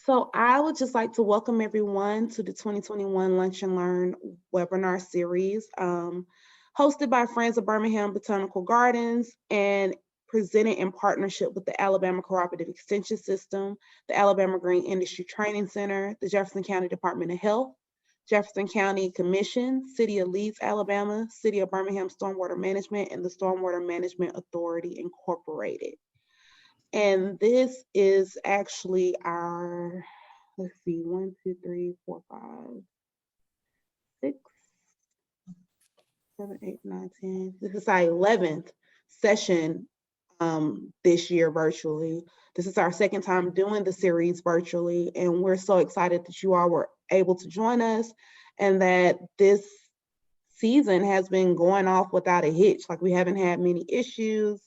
So I would just like to welcome everyone to the 2021 Lunch and Learn webinar series, hosted by Friends of Birmingham Botanical Gardens and presented in partnership with the Alabama Cooperative Extension System, the Alabama Green Industry Training Center, the Jefferson County Department of Health, Jefferson County Commission, City of Leeds, Alabama, City of Birmingham Stormwater Management, and the Stormwater Management Authority Incorporated. And this is actually our, let's see, 1, 2, 3, 4, 5, 6, 7, 8, 9, 10. This is our 11th session this year virtually. This is our second time doing the series virtually, and we're so excited that you all were able to join us and that this season has been going off without a hitch. Like, we haven't had many issues.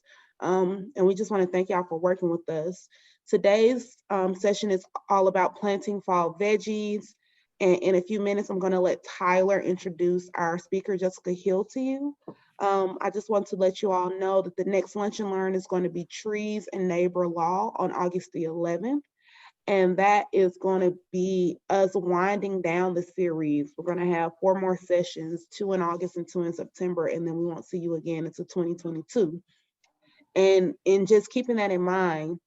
And we just want to thank y'all for working with us. Today's session is all about planting fall veggies. And in a few minutes, I'm going to let Tyler introduce our speaker, Jessica Hill, to you. I just want to let you all know that the next Lunch and Learn is going to be Trees and Neighbor Law on August the 11th. And that is going to be us winding down the series. We're going to have 4 more sessions, 2 in August and 2 in September, and then we won't see you again until 2022. And in just keeping that in mind,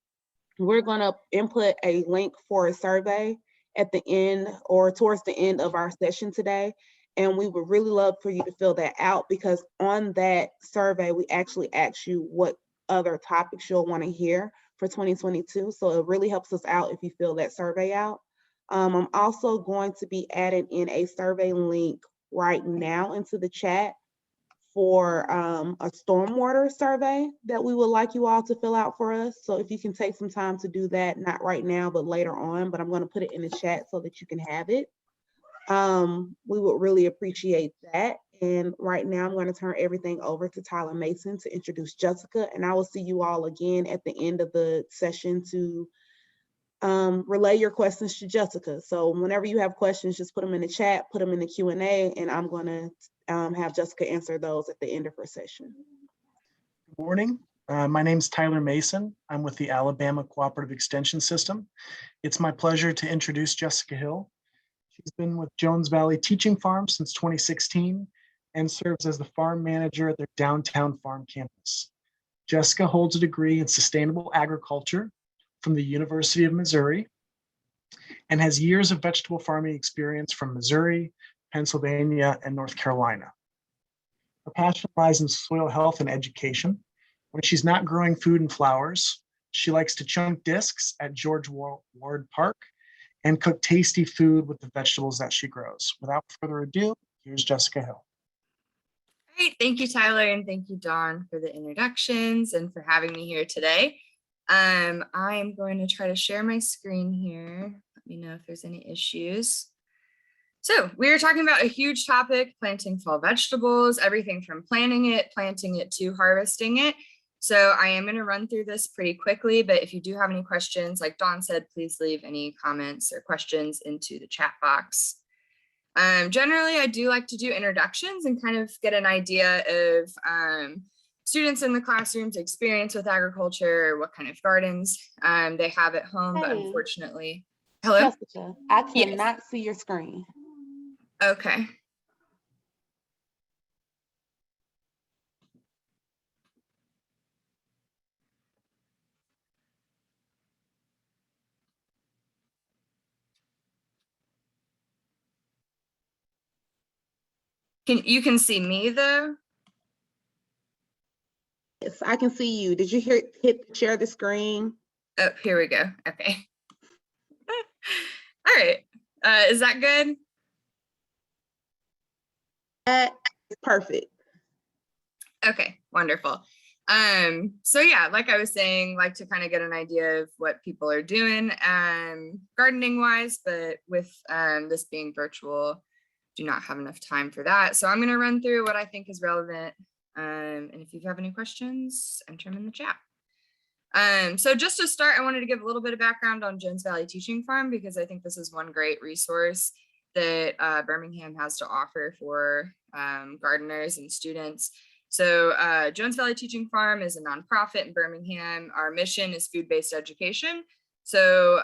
we're going to input a link for a survey at the end or towards the end of our session today. And we would really love for you to fill that out, because on that survey, we actually ask you what other topics you'll want to hear for 2022. So it really helps us out if you fill that survey out. I'm also going to be adding in a survey link right now into the chat for a stormwater survey that we would like you all to fill out for us. So if you can take some time to do that, not right now, but later on, but I'm going to put it in the chat so that you can have it. We would really appreciate that. And right now I'm going to turn everything over to Tyler Mason to introduce Jessica, and I will see you all again at the end of the session to relay your questions to Jessica. So whenever you have questions, just put them in the chat, put them in the Q&A, and I'm going to have Jessica answer those at the end of her session. Good morning. My name is Tyler Mason. I'm with the Alabama Cooperative Extension System. It's my pleasure to introduce Jessica Hill. She's been with Jones Valley Teaching Farm since 2016 and serves as the farm manager at their downtown farm campus. Jessica holds a degree in sustainable agriculture from the University of Missouri and has years of vegetable farming experience from Missouri, Pennsylvania, and North Carolina. Her passion lies in soil health and education. When she's not growing food and flowers, she likes to chunk discs at George Ward Park and cook tasty food with the vegetables that she grows. Without further ado, here's Jessica Hill. Great, thank you, Tyler, and thank you, Dawn, for the introductions and for having me here today. I am going to try to share my screen here. Let me know if there's any issues. So we are talking about a huge topic, planting fall vegetables, everything from planting it to harvesting it. So I am going to run through this pretty quickly, but if you do have any questions, like Dawn said, please leave any comments or questions into the chat box. Generally, I do like to do introductions and kind of get an idea of students in the classroom's experience with agriculture, what kind of gardens they have at home, but unfortunately, hello? Jessica, I cannot see your screen. Okay. You can see me though? Yes, I can see you. Did you hit share the screen? Oh, here we go. Okay. All right. Is that good? That is perfect. Okay, wonderful. So yeah, like I was saying, like to kind of get an idea of what people are doing gardening wise, but with this being virtual, do not have enough time for that. So I'm going to run through what I think is relevant. And if you have any questions, enter them in the chat. So just to start, I wanted to give a little bit of background on Jones Valley Teaching Farm, because I think this is one great resource that Birmingham has to offer for gardeners and students. So Jones Valley Teaching Farm is a nonprofit in Birmingham. Our mission is food-based education. So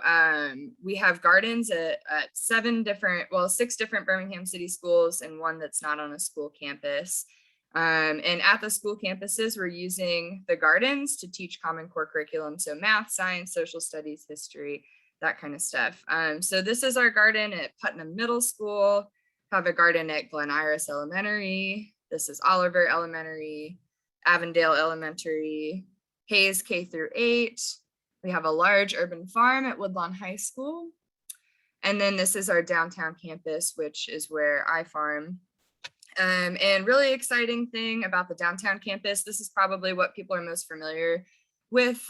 we have gardens at 6 different Birmingham City schools and one that's not on a school campus. And at the school campuses, we're using the gardens to teach Common Core curriculum. So math, science, social studies, history, that kind of stuff. So this is our garden at Putnam Middle School, have a garden at Glen Iris Elementary. This is Oliver Elementary, Avondale Elementary, Hayes K through 8. We have a large urban farm at Woodlawn High School. And then this is our downtown campus, which is where I farm. And really exciting thing about the downtown campus, this is probably what people are most familiar with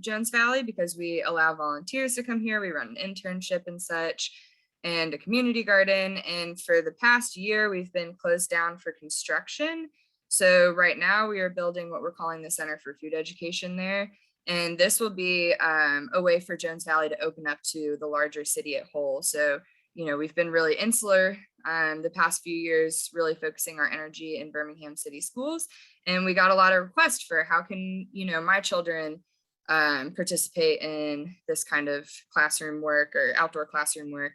Jones Valley, because we allow volunteers to come here. We run an internship and such, and a community garden. And for the past year, we've been closed down for construction. So right now we are building what we're calling the Center for Food Education there. And this will be a way for Jones Valley to open up to the larger city at whole. So, you know, we've been really insular the past few years, really focusing our energy in Birmingham City schools. And we got a lot of requests for how can, you know, my children participate in this kind of classroom work or outdoor classroom work.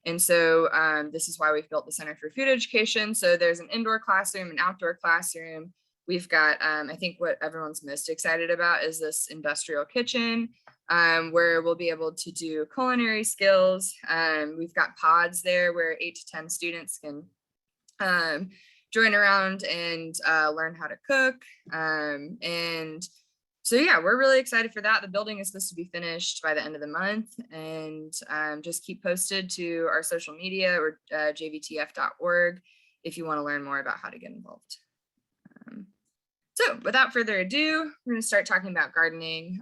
And so this is why we've built the Center for Food Education. So there's an indoor classroom, an outdoor classroom. We've got, I think what everyone's most excited about is this industrial kitchen where we'll be able to do culinary skills. We've got pods there where 8 to 10 students can join around and learn how to cook. And so, yeah, we're really excited for that. The building is supposed to be finished by the end of the month, and just keep posted to our social media or jvtf.org if you want to learn more about how to get involved. So without further ado, we're going to start talking about gardening.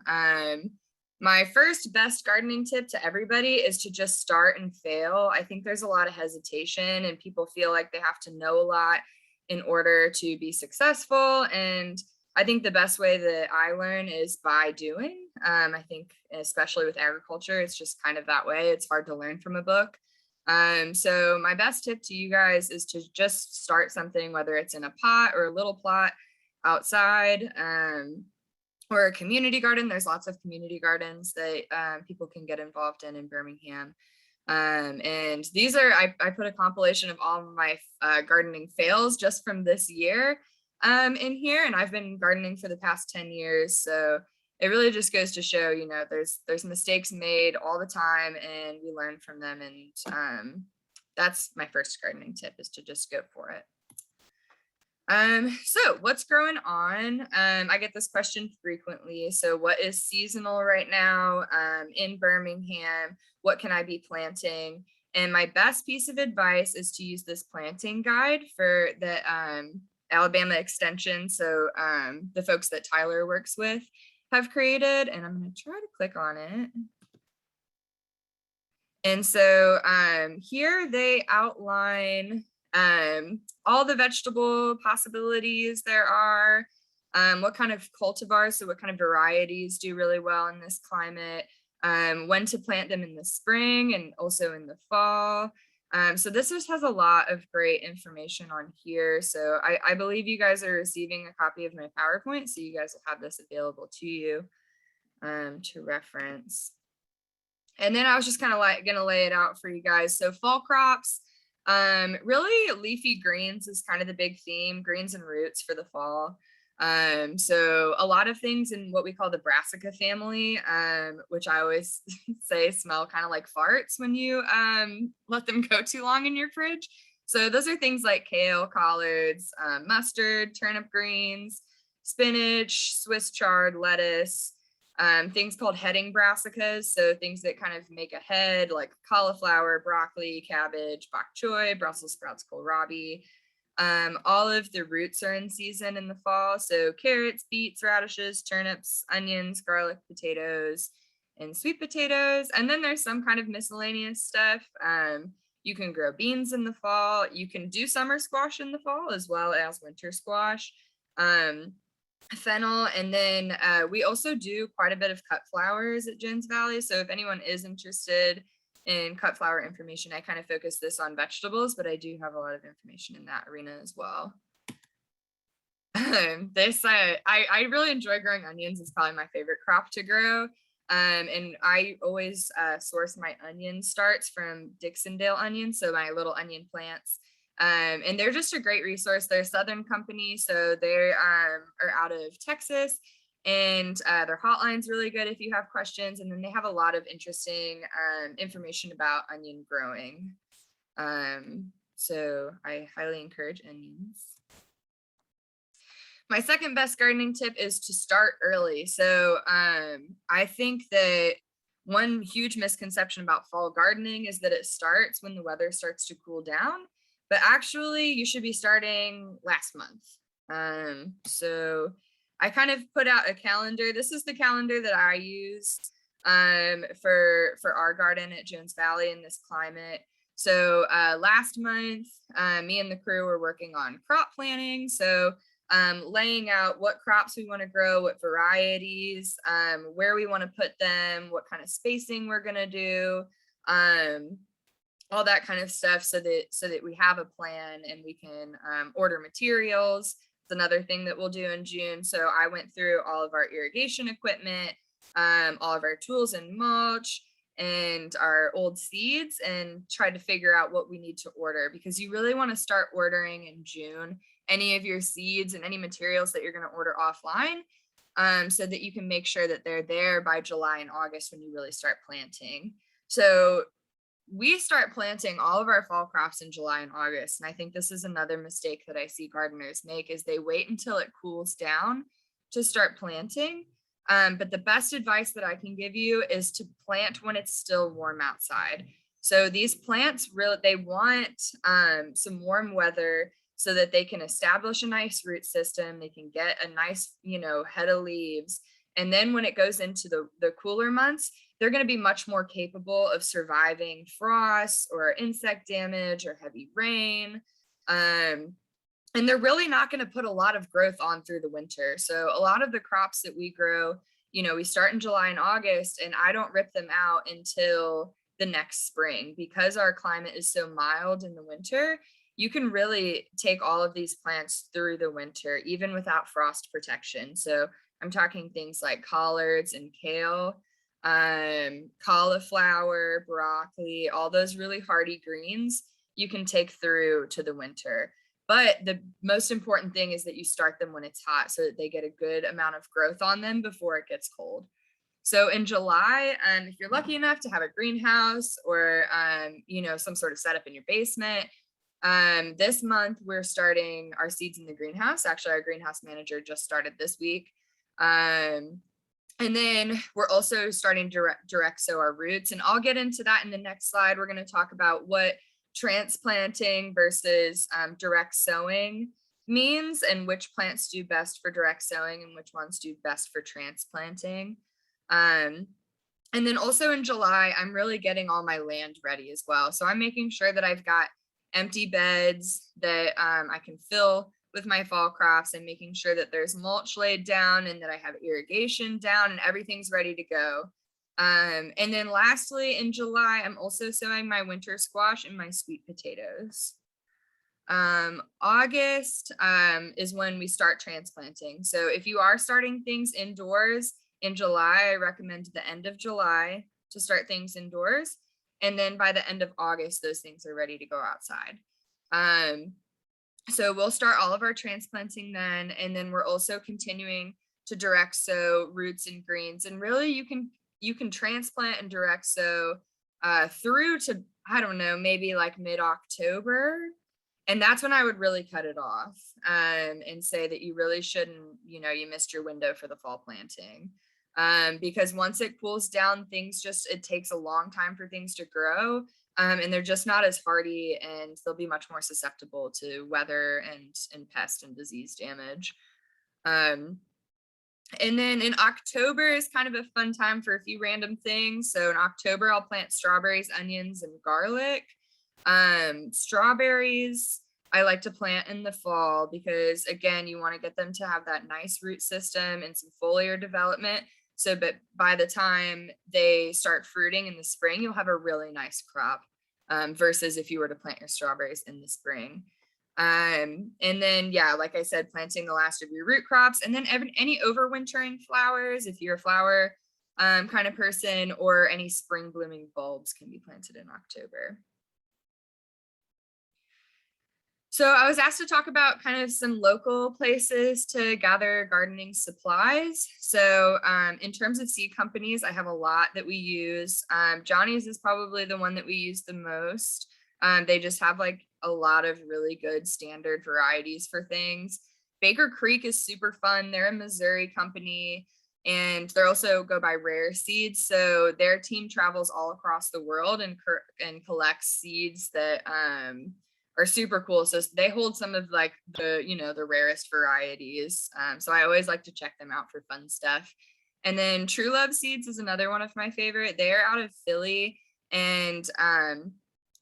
My first best gardening tip to everybody is to just start and fail. I think there's a lot of hesitation and people feel like they have to know a lot in order to be successful. And I think the best way that I learn is by doing. I think especially with agriculture, it's just kind of that way. It's hard to learn from a book. So my best tip to you guys is to just start something, whether it's in a pot or a little plot outside or a community garden. There's lots of community gardens that people can get involved in Birmingham. And these are, I put a compilation of all of my gardening fails just from this year in here. And I've been gardening for the past 10 years. So it really just goes to show, you know, there's mistakes made all the time and we learn from them. And that's my first gardening tip, is to just go for it. So what's growing on? I get this question frequently. So what is seasonal right now in Birmingham? What can I be planting? And my best piece of advice is to use this planting guide for the Alabama Extension. So the folks that Tyler works with have created, and I'm going to try to click on it. And so here they outline all the vegetable possibilities there are, what kind of cultivars, so what kind of varieties do really well in this climate, when to plant them in the spring and also in the fall. So this just has a lot of great information on here. So I believe you guys are receiving a copy of my PowerPoint, so you guys will have this available to you to reference. And then I was just kind of like gonna lay it out for you guys. So fall crops, really leafy greens is kind of the big theme, greens and roots for the fall. So a lot of things in what we call the brassica family, which I always say smell kind of like farts when you let them go too long in your fridge. So those are things like kale, collards, mustard, turnip greens, spinach, Swiss chard, lettuce, things called heading brassicas, so things that kind of make a head, like cauliflower, broccoli, cabbage, bok choy, Brussels sprouts, kohlrabi. All of the roots are in season in the fall, so carrots, beets, radishes, turnips, onions, garlic, potatoes, and sweet potatoes. And then there's some kind of miscellaneous stuff. You can grow beans in the fall. You can do summer squash in the fall as well as winter squash. Fennel, and then we also do quite a bit of cut flowers at Jones Valley. So if anyone is interested in cut flower information, I kind of focus this on vegetables, but I do have a lot of information in that arena as well. I really enjoy growing onions. It's probably my favorite crop to grow. And I always source my onion starts from Dixondale onions, so my little onion plants. And they're just a great resource. They're a Southern company, so they are out of Texas, and their hotline's really good if you have questions. And then they have a lot of interesting information about onion growing. So I highly encourage onions. My second best gardening tip is to start early. So I think that one huge misconception about fall gardening is that it starts when the weather starts to cool down, but actually you should be starting last month. So I kind of put out a calendar. This is the calendar that I use for our garden at Jones Valley in this climate. So last month, me and the crew were working on crop planning. So laying out what crops we want to grow, what varieties, where we want to put them, what kind of spacing we're going to do, all that kind of stuff, so that we have a plan and we can order materials. It's another thing that we'll do in June. So I went through all of our irrigation equipment, all of our tools and mulch, and our old seeds, and tried to figure out what we need to order, because you really want to start ordering in June any of your seeds and any materials that you're going to order offline, so that you can make sure that they're there by July and August when you really start planting. So we start planting all of our fall crops in July and August. And I think this is another mistake that I see gardeners make, is they wait until it cools down to start planting. But the best advice that I can give you is to plant when it's still warm outside. So these plants really, they want some warm weather so that they can establish a nice root system. They can get a nice, head of leaves. And then when it goes into the cooler months, they're going to be much more capable of surviving frost or insect damage or heavy rain. And they're really not going to put a lot of growth on through the winter. So a lot of the crops that we grow, we start in July and August, and I don't rip them out until the next spring, because our climate is so mild in the winter. You can really take all of these plants through the winter, even without frost protection. So I'm talking things like collards and kale, cauliflower, broccoli, all those really hardy greens you can take through to the winter. But the most important thing is that you start them when it's hot, so that they get a good amount of growth on them before it gets cold. So in July, if you're lucky enough to have a greenhouse or, some sort of setup in your basement, this month we're starting our seeds in the greenhouse. Actually, our greenhouse manager just started this week. And then we're also starting direct sow our roots. And I'll get into that in the next slide. We're going to talk about what transplanting versus direct sowing means, and which plants do best for direct sowing and which ones do best for transplanting. And then also in July, I'm really getting all my land ready as well. So I'm making sure that I've got empty beds that I can fill with my fall crops, and making sure that there's mulch laid down and that I have irrigation down and everything's ready to go. And then lastly, in July, I'm also sowing my winter squash and my sweet potatoes. August is when we start transplanting. So if you are starting things indoors in July, I recommend the end of July to start things indoors. And then by the end of August, those things are ready to go outside. So we'll start all of our transplanting then. And then we're also continuing to direct sow roots and greens. And really you can transplant and direct sow through to, I don't know, maybe like mid-October. And that's when I would really cut it off and say that you really shouldn't, you missed your window for the fall planting. Because once it cools down, it takes a long time for things to grow. And they're just not as hardy, and they'll be much more susceptible to weather and pest and disease damage. And then in October is kind of a fun time for a few random things. So in October, I'll plant strawberries, onions, and garlic. Strawberries, I like to plant in the fall because, again, you want to get them to have that nice root system and some foliar development. So, but by the time they start fruiting in the spring, you'll have a really nice crop versus if you were to plant your strawberries in the spring. And then, yeah, like I said, planting the last of your root crops, and then any overwintering flowers. If you're a flower kind of person, or any spring blooming bulbs can be planted in October. So I was asked to talk about kind of some local places to gather gardening supplies. So in terms of seed companies, I have a lot that we use. Johnny's is probably the one that we use the most. They just have like a lot of really good standard varieties for things. Baker Creek is super fun. They're a Missouri company, and they're also go by Rare Seeds. So their team travels all across the world and collects seeds that are super cool. So they hold some of like the rarest varieties. So I always like to check them out for fun stuff. And then True Love Seeds is another one of my favorite. They're out of Philly, and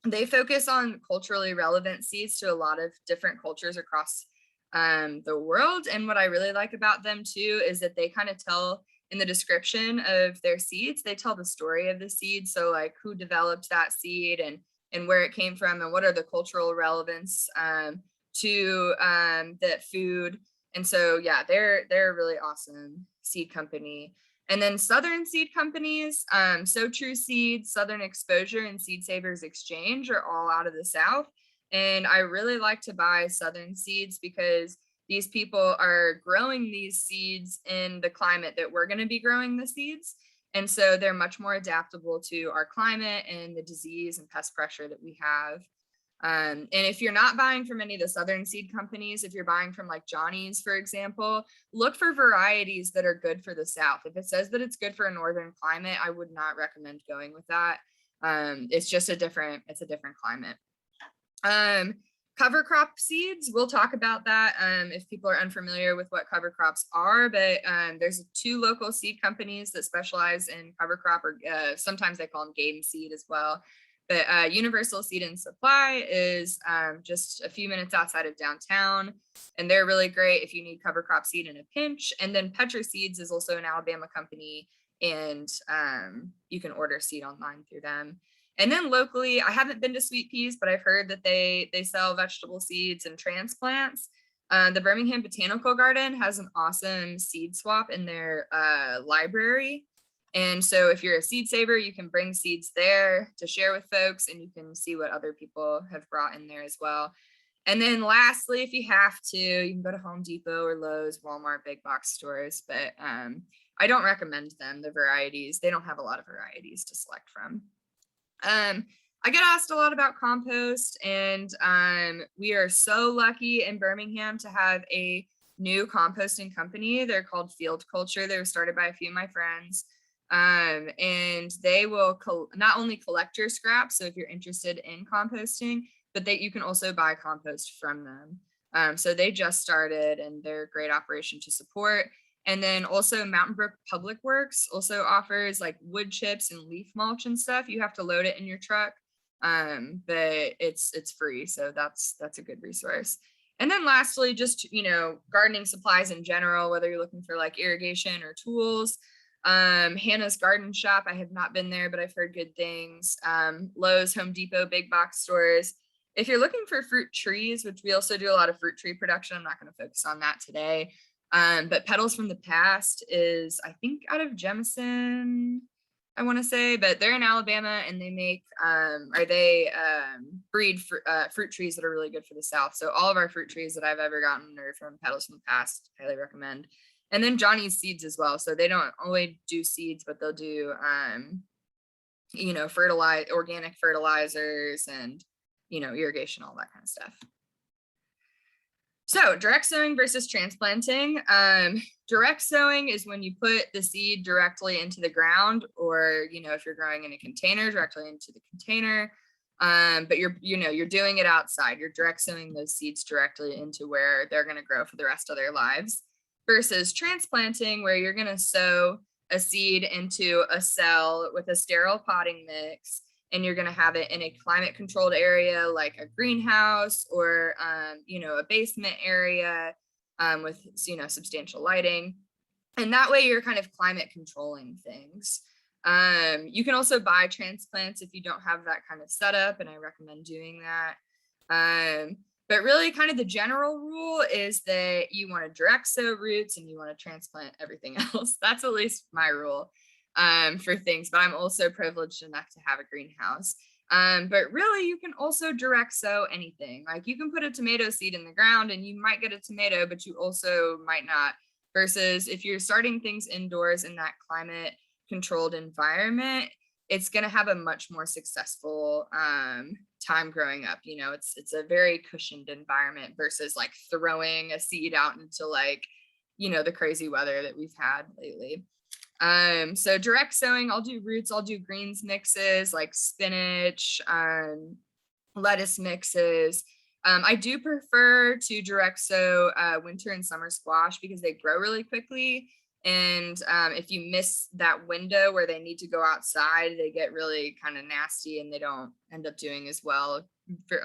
they focus on culturally relevant seeds to a lot of different cultures across the world. And what I really like about them too is that they kind of tell in the description of their seeds, they tell the story of the seed. So like who developed that seed and where it came from and what are the cultural relevance to that food. And so, yeah, they're a really awesome seed company. And then Southern seed companies, So True Seeds, Southern Exposure, and Seed Savers Exchange are all out of the South. And I really like to buy Southern seeds because these people are growing these seeds in the climate that we're going to be growing the seeds. And so they're much more adaptable to our climate and the disease and pest pressure that we have. And if you're not buying from any of the Southern seed companies, if you're buying from like Johnny's, for example, look for varieties that are good for the South. If it says that it's good for a northern climate, I would not recommend going with that. It's just a different climate. Cover crop seeds, we'll talk about that if people are unfamiliar with what cover crops are, but there's 2 local seed companies that specialize in cover crop, or sometimes they call them game seed as well. But Universal Seed and Supply is just a few minutes outside of downtown, and they're really great if you need cover crop seed in a pinch. And then Petra Seeds is also an Alabama company, and you can order seed online through them. And then locally, I haven't been to Sweet Peas, but I've heard that they sell vegetable seeds and transplants. The Birmingham Botanical Garden has an awesome seed swap in their library. And so if you're a seed saver, you can bring seeds there to share with folks, and you can see what other people have brought in there as well. And then lastly, if you have to, you can go to Home Depot or Lowe's, Walmart, big box stores, but I don't recommend them, the varieties. They don't have a lot of varieties to select from. I get asked a lot about compost, and we are so lucky in Birmingham to have a new composting company. They're called Field Culture. They were started by a few of my friends, and they will not only collect your scraps, so if you're interested in composting, but you can also buy compost from them. So they just started, and they're a great operation to support. And then also Mountain Brook Public Works also offers like wood chips and leaf mulch and stuff. You have to load it in your truck, but it's free. So that's a good resource. And then lastly, just, gardening supplies in general, whether you're looking for like irrigation or tools. Hannah's Garden Shop, I have not been there, but I've heard good things. Lowe's, Home Depot, big box stores. If you're looking for fruit trees, which we also do a lot of fruit tree production, I'm not going to focus on that today. But Petals from the Past is, I think, out of Jefferson, I want to say, but they're in Alabama, and they make, breed fruit trees that are really good for the South. So all of our fruit trees that I've ever gotten are from Petals from the Past. Highly recommend. And then Johnny's Seeds as well. So they don't only do seeds, but they'll do, organic fertilizers and, irrigation, all that kind of stuff. So direct sowing versus transplanting. Direct sowing is when you put the seed directly into the ground, or, if you're growing in a container, directly into the container. But you're doing it outside. You're direct sowing those seeds directly into where they're going to grow for the rest of their lives. Versus transplanting, where you're going to sow a seed into a cell with a sterile potting mix, and you're going to have it in a climate controlled area like a greenhouse or, a basement area with, substantial lighting. And that way you're kind of climate controlling things. You can also buy transplants if you don't have that kind of setup, and I recommend doing that. But really kind of the general rule is that you want to direct sow roots and you want to transplant everything else. That's at least my rule. for things, but I'm also privileged enough to have a greenhouse. But really, you can also direct sow anything. Like you can put a tomato seed in the ground and you might get a tomato, but you also might not. Versus if you're starting things indoors in that climate controlled environment, it's going to have a much more successful time growing up. You know, it's a very cushioned environment versus like throwing a seed out into like, you know, the crazy weather that we've had lately. So direct sowing, I'll do roots, I'll do greens mixes like spinach, lettuce mixes. I do prefer to direct sow winter and summer squash because they grow really quickly. And if you miss that window where they need to go outside, they get really kind of nasty and they don't end up doing as well for,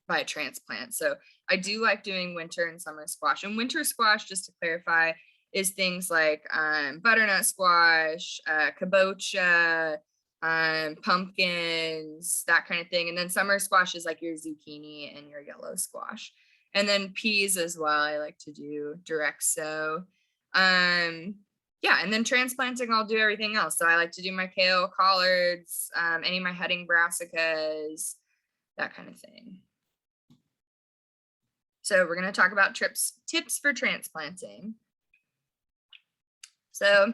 by a transplant. So I do like doing winter and summer squash. And winter squash, just to clarify, is things like butternut squash, kabocha, pumpkins, that kind of thing. And then summer squash is like your zucchini and your yellow squash. And then peas as well, I like to do direct sow. Yeah, and then transplanting, I'll do everything else. So I like to do my kale, collards, any of my heading brassicas, that kind of thing. So we're going to talk about tips for transplanting. So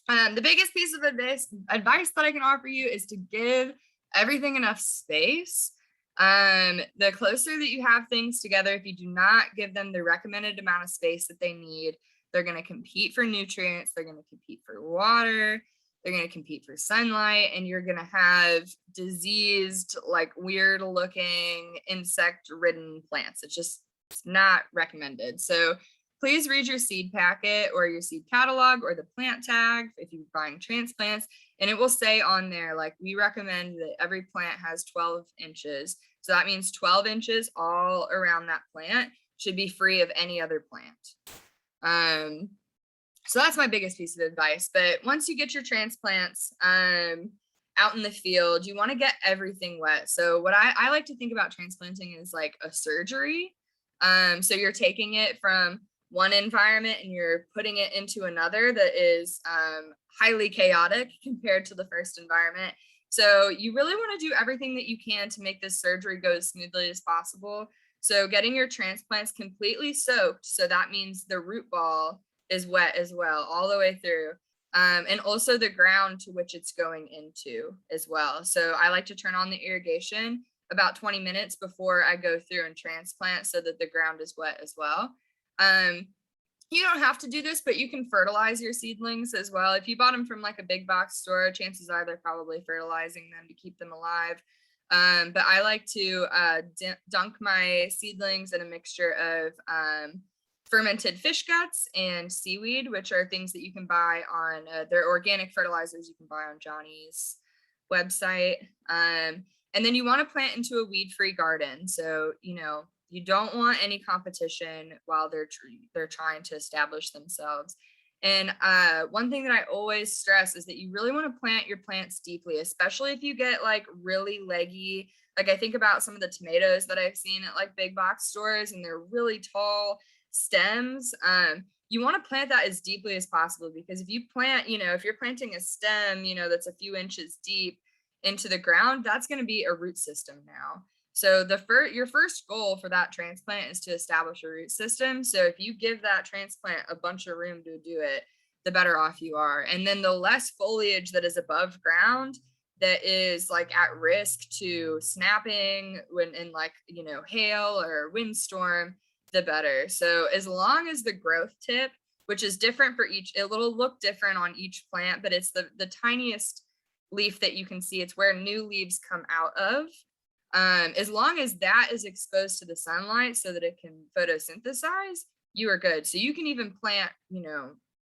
the biggest piece of advice that I can offer you is to give everything enough space. The closer that you have things together, if you do not give them the recommended amount of space that they need, they're going to compete for nutrients, they're going to compete for water, they're going to compete for sunlight, and you're going to have diseased, like weird looking insect ridden plants. It's not recommended. So please read your seed packet or your seed catalog or the plant tag if you're buying transplants, and it will say on there, like, we recommend that every plant has 12 inches. So that means 12 inches all around that plant should be free of any other plant. So that's my biggest piece of advice. But once you get your transplants out in the field, you want to get everything wet. So what I like to think about transplanting is like a surgery. So you're taking it from one environment and you're putting it into another that is highly chaotic compared to the first environment. So you really want to do everything that you can to make this surgery go as smoothly as possible. So getting your transplants completely soaked. So that means the root ball is wet as well, all the way through. And also the ground to which it's going into as well. So I like to turn on the irrigation about 20 minutes before I go through and transplant so that the ground is wet as well. You don't have to do this, but you can fertilize your seedlings as well. If you bought them from like a big box store, chances are they're probably fertilizing them to keep them alive. But I like to dunk my seedlings in a mixture of fermented fish guts and seaweed, which are things that you can buy on, they're organic fertilizers you can buy on Johnny's website. And then you want to plant into a weed-free garden. So, you know, you don't want any competition while they're trying to establish themselves. And one thing that I always stress is that you really want to plant your plants deeply, especially if you get like really leggy. Like I think about some of the tomatoes that I've seen at like big box stores and they're really tall stems. You want to plant that as deeply as possible, because if you plant, you know, if you're planting a stem, you know, that's a few inches deep into the ground, that's going to be a root system now. So your first goal for that transplant is to establish a root system. So if you give that transplant a bunch of room to do it, the better off you are. And then the less foliage that is above ground that is like at risk to snapping when in like, you know, hail or windstorm, the better. So as long as the growth tip, which is different for each, it will look different on each plant, but it's the tiniest leaf that you can see. It's where new leaves come out of. As long as that is exposed to the sunlight so that it can photosynthesize, you are good. So you can even plant, you know,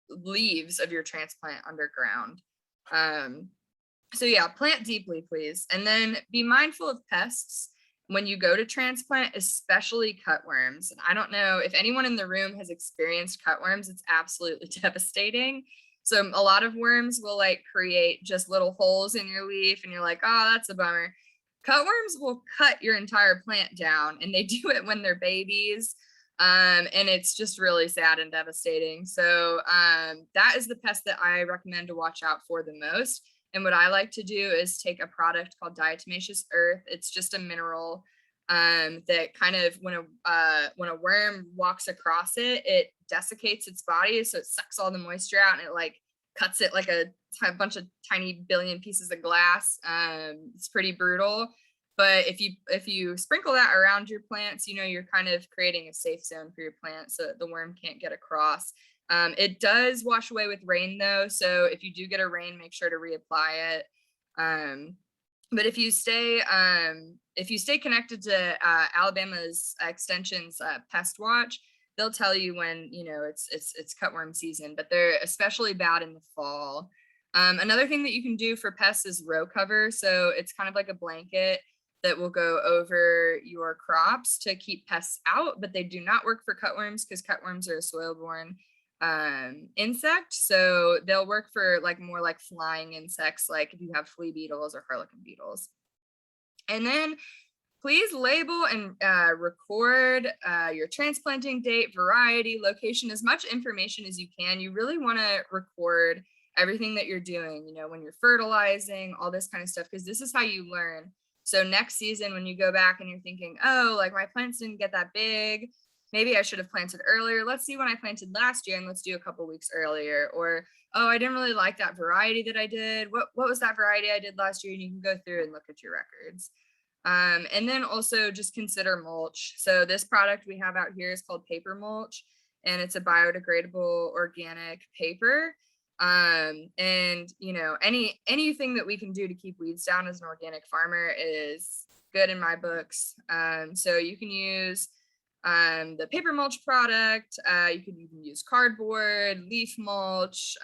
leaves of your transplant underground. So yeah, plant deeply, please. And then be mindful of pests when you go to transplant, especially cutworms. I don't know if anyone in the room has experienced cutworms. It's absolutely devastating. So a lot of worms will like create just little holes in your leaf and you're like, oh, that's a bummer. Cutworms will cut your entire plant down, and they do it when they're babies. And it's just really sad and devastating. So that is the pest that I recommend to watch out for the most. And what I like to do is take a product called diatomaceous earth. It's just a mineral that kind of, when a worm walks across it, it desiccates its body, so it sucks all the moisture out and it like cuts it like a bunch of tiny billion pieces of glass. It's pretty brutal. But if you sprinkle that around your plants, you know, you're kind of creating a safe zone for your plants so that the worm can't get across. It does wash away with rain though, so if you do get a rain, make sure to reapply it. But if you stay connected to Alabama's Extension's Pest Watch, they'll tell you when, you know, it's cutworm season, but they're especially bad in the fall. Another thing that you can do for pests is row cover. So it's kind of like a blanket that will go over your crops to keep pests out, but they do not work for cutworms because cutworms are a soil-borne insect. So they'll work for like more like flying insects, like if you have flea beetles or harlequin beetles. And then please label and record your transplanting date, variety, location, as much information as you can. You really want to record everything that you're doing, you know, when you're fertilizing, all this kind of stuff, because this is how you learn. So next season, when you go back and you're thinking, oh, like my plants didn't get that big, maybe I should have planted earlier. Let's see when I planted last year and let's do a couple weeks earlier. Or, oh, I didn't really like that variety that I did. What was that variety I did last year? And you can go through and look at your records. And then also just consider mulch. So this product we have out here is called paper mulch, and it's a biodegradable organic paper. And you know, anything that we can do to keep weeds down as an organic farmer is good in my books. So you can use the paper mulch product. You can even use cardboard, leaf mulch,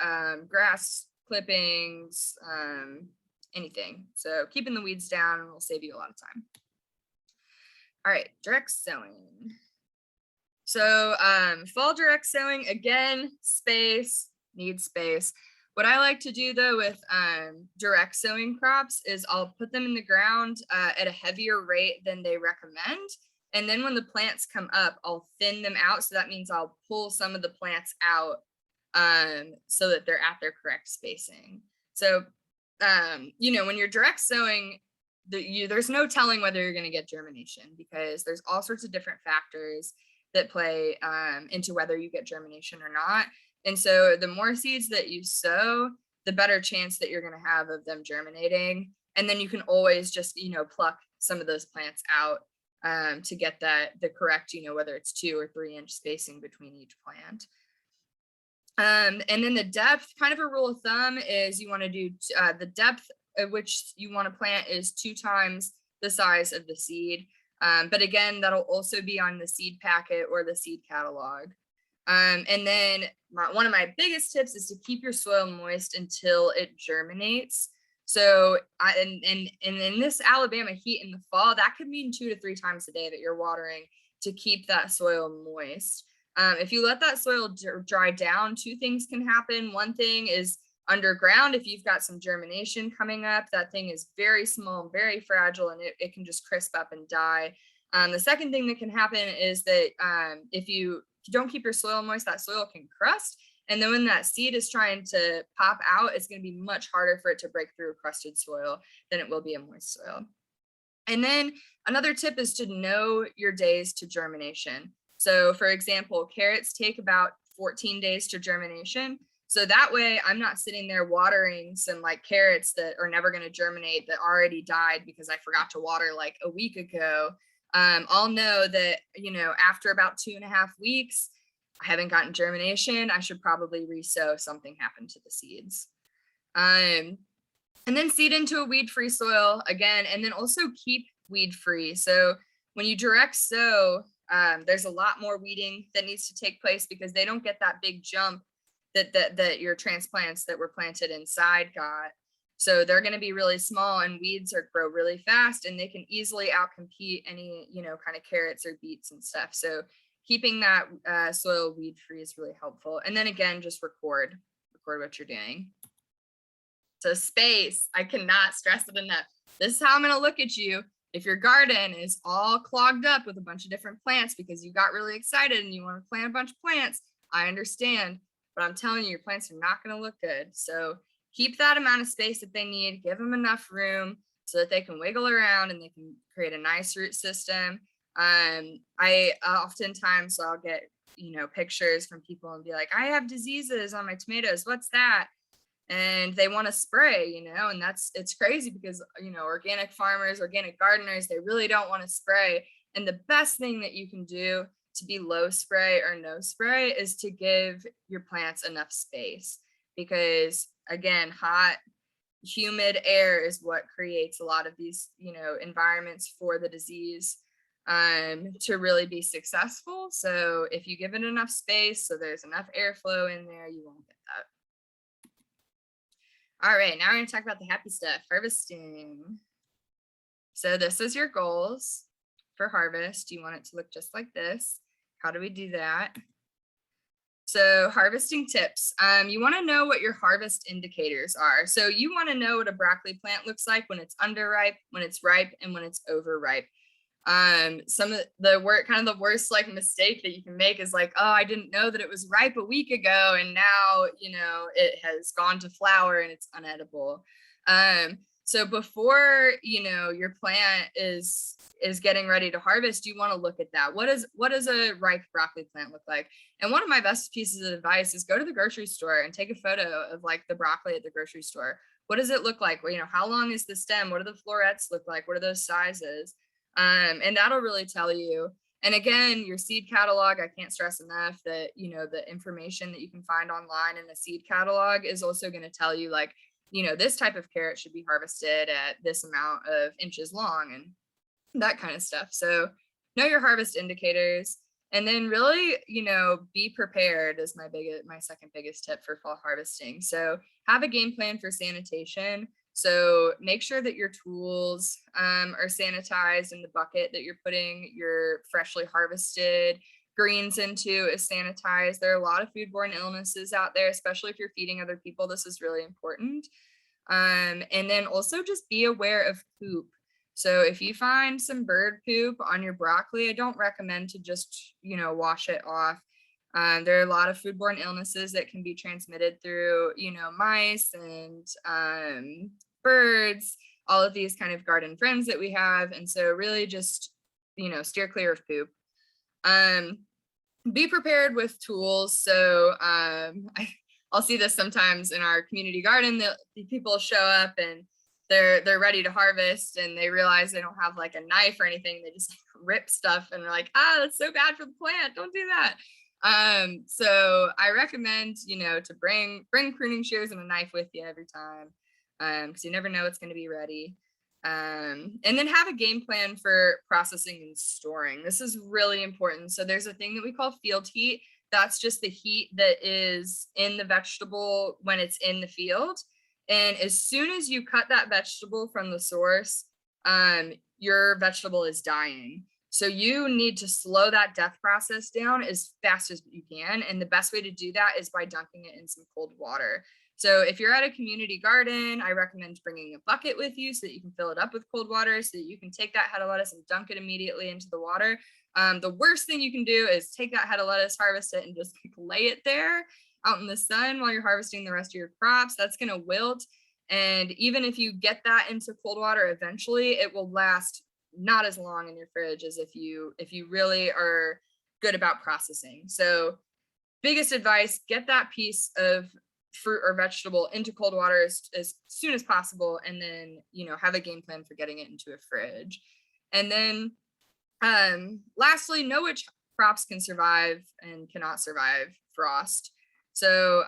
grass clippings, anything. So keeping the weeds down will save you a lot of time. All right, direct sowing. So fall direct sowing, again, needs space. What I like to do though with direct sowing crops is I'll put them in the ground at a heavier rate than they recommend. And then when the plants come up, I'll thin them out. So that means I'll pull some of the plants out so that they're at their correct spacing. So, you know, when you're direct sowing, there's no telling whether you're going to get germination, because there's all sorts of different factors that play into whether you get germination or not. And so the more seeds that you sow, the better chance that you're going to have of them germinating. And then you can always just, you know, pluck some of those plants out to get the correct, you know, whether it's 2 or 3 inch spacing between each plant. And then the depth, kind of a rule of thumb is you want to do the depth at which you want to plant is 2 times the size of the seed. But again, that'll also be on the seed packet or the seed catalog. And then one of my biggest tips is to keep your soil moist until it germinates. So and in this Alabama heat in the fall, that could mean 2 to 3 times a day that you're watering to keep that soil moist. If you let that soil dry down, 2 things can happen. One thing is underground, if you've got some germination coming up, that thing is very small, very fragile, and it can just crisp up and die. The second thing that can happen is that if you don't keep your soil moist, that soil can crust. And then when that seed is trying to pop out, it's going to be much harder for it to break through a crusted soil than it will be a moist soil. And then another tip is to know your days to germination. So for example, carrots take about 14 days to germination. So that way I'm not sitting there watering some like carrots that are never going to germinate that already died because I forgot to water like a week ago. I'll know that, you know, after about 2.5 weeks, I haven't gotten germination. I should probably re-sow. Something happened to the seeds. And then seed into a weed-free soil again, and then also keep weed-free. So when you direct sow, there's a lot more weeding that needs to take place because they don't get that big jump that your transplants that were planted inside got. So they're going to be really small, and weeds grow really fast, and they can easily outcompete any, you know, kind of carrots or beets and stuff. So keeping that soil weed free is really helpful. And then again, just record what you're doing. So space, I cannot stress it enough. This is how I'm going to look at you. if your garden is all clogged up with a bunch of different plants because you got really excited and you want to plant a bunch of plants, I understand, but I'm telling you, your plants are not going to look good. So keep that amount of space that they need, give them enough room so that they can wiggle around and they can create a nice root system. I oftentimes I'll get, pictures from people and be like, I have diseases on my tomatoes. What's that? And they want to spray, and it's crazy because, organic farmers, organic gardeners, they really don't want to spray. And the best thing that you can do to be low spray or no spray is to give your plants enough space, because again, hot, humid air is what creates a lot of these, environments for the disease to really be successful. So if you give it enough space, so there's enough airflow in there, you won't get that. All right, now we're going to talk about the happy stuff, harvesting. So this is your goals for harvest. You want it to look just like this. How do we do that? So harvesting tips. You want to know what your harvest indicators are. So you want to know what a broccoli plant looks like when it's underripe, when it's ripe, and when it's overripe. Some of the worst like mistake that you can make is like, oh, I didn't know that it was ripe a week ago, and now it has gone to flower and it's unedible. So before your plant is getting ready to harvest, you want to look at that. What does a ripe broccoli plant look like? And one of my best pieces of advice is go to the grocery store and take a photo of like the broccoli at the grocery store. What does it look like? Well, how long is the stem? What do the florets look like? What are those sizes? And that'll really tell you. And again, your seed catalog, I can't stress enough that, the information that you can find online in a seed catalog is also going to tell you like, this type of carrot should be harvested at this amount of inches long and that kind of stuff. So know your harvest indicators, and then really, be prepared is my second biggest tip for fall harvesting. So have a game plan for sanitation. So make sure that your tools are sanitized, and the bucket that you're putting your freshly harvested greens into is sanitized. There are a lot of foodborne illnesses out there, especially if you're feeding other people. This is really important. And then also just be aware of poop. So if you find some bird poop on your broccoli, I don't recommend to just, wash it off. There are a lot of foodborne illnesses that can be transmitted through, mice and birds, all of these kind of garden friends that we have. And so really just, steer clear of poop. Be prepared with tools. So I'll see this sometimes in our community garden that people show up and they're ready to harvest and they realize they don't have like a knife or anything. They just rip stuff and they're like, that's so bad for the plant. Don't do that. So I recommend, to bring pruning shears and a knife with you every time, because you never know what's going to be ready. And then have a game plan for processing and storing. This is really important. So there's a thing that we call field heat. That's just the heat that is in the vegetable when it's in the field. And as soon as you cut that vegetable from the source, your vegetable is dying. So you need to slow that death process down as fast as you can. And the best way to do that is by dunking it in some cold water. So if you're at a community garden, I recommend bringing a bucket with you so that you can fill it up with cold water so that you can take that head of lettuce and dunk it immediately into the water. The worst thing you can do is take that head of lettuce, harvest it, and just lay it there out in the sun while you're harvesting the rest of your crops. That's going to wilt. And even if you get that into cold water eventually, it will last not as long in your fridge as if you really are good about processing. So biggest advice, get that piece of fruit or vegetable into cold water as soon as possible, and then have a game plan for getting it into a fridge. And then lastly, know which crops can survive and cannot survive frost. So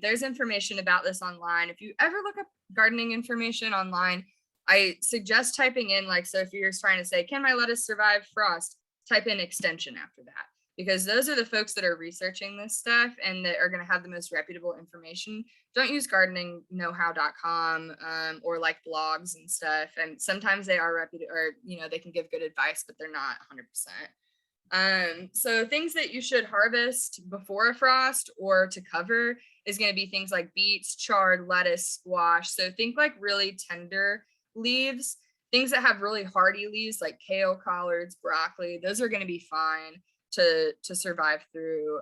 there's information about this online. If you ever look up gardening information online, I suggest typing in so if you're trying to say, can my lettuce survive frost, type in extension after that, because those are the folks that are researching this stuff and that are going to have the most reputable information. Don't use gardeningknowhow.com or blogs and stuff. And sometimes they are reputable, or they can give good advice, but they're not 100%. So things that you should harvest before a frost or to cover is going to be things like beets, chard, lettuce, squash. So think really tender leaves. things that have really hardy leaves like kale, collards, broccoli, those are going to be fine to survive through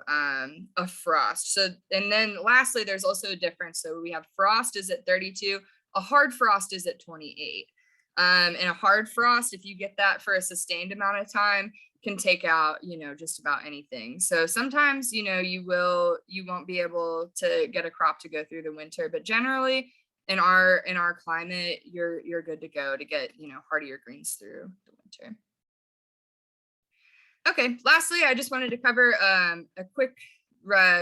a frost. So, and then lastly, there's also a difference. So we have frost is at 32, a hard frost is at 28. And a hard frost, if you get that for a sustained amount of time, can take out, just about anything. So sometimes, you won't be able to get a crop to go through the winter, but generally in our climate, you're good to go to get, hardier greens through the winter. Okay, lastly, I just wanted to cover a quick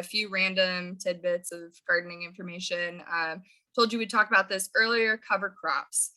few random tidbits of gardening information. Told you we'd talk about this earlier, cover crops.